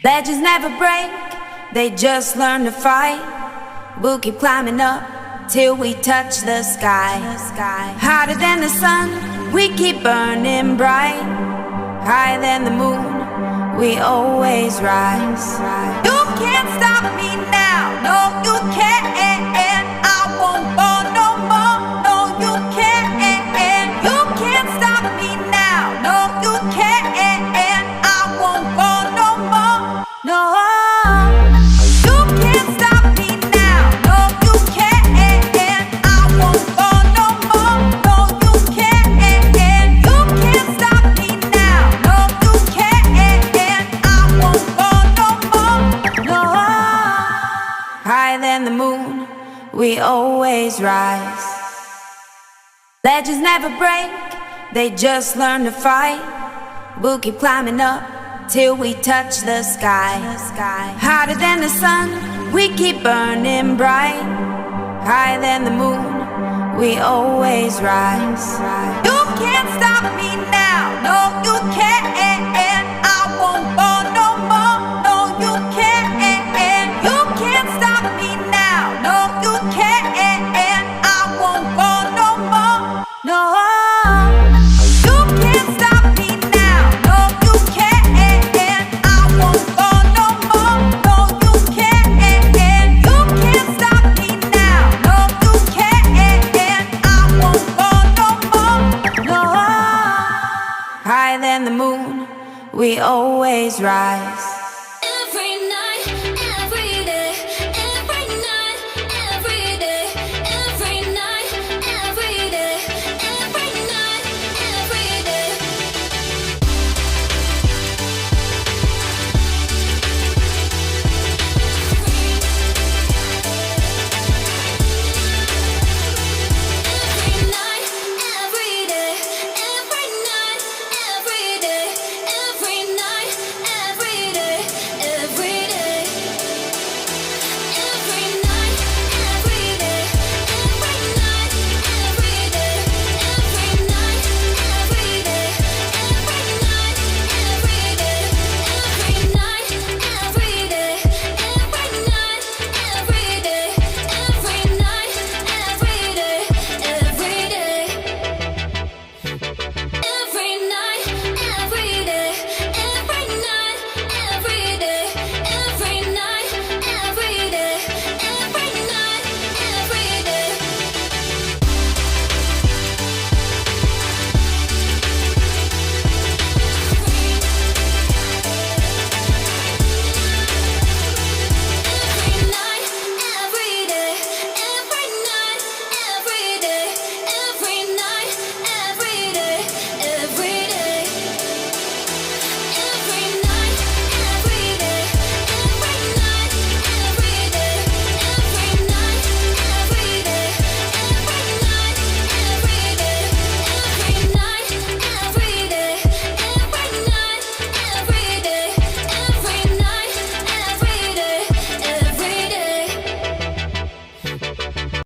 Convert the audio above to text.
Legends never break, they just learn to fight. We'll keep climbing up till we touch the sky. Hotter than the sun, we keep burning bright. Higher than the moon, we always rise. You can't stop me now, no you can't. I won't fall no more, no you can't. You can't stop me now, no you can't. I won't fall no more, no. You can't stop me now, no you can't. I won't fall no more, no you can't. You can't stop me now, no you can't. I won't fall no more, no. Higher than the moon, we always rise. Legends never break, they just learn to fight. We'll keep climbing up till we touch the sky. Hotter than the sun, we keep burning bright. Higher than the moon, we always rise. You can't stop me now, no you can't.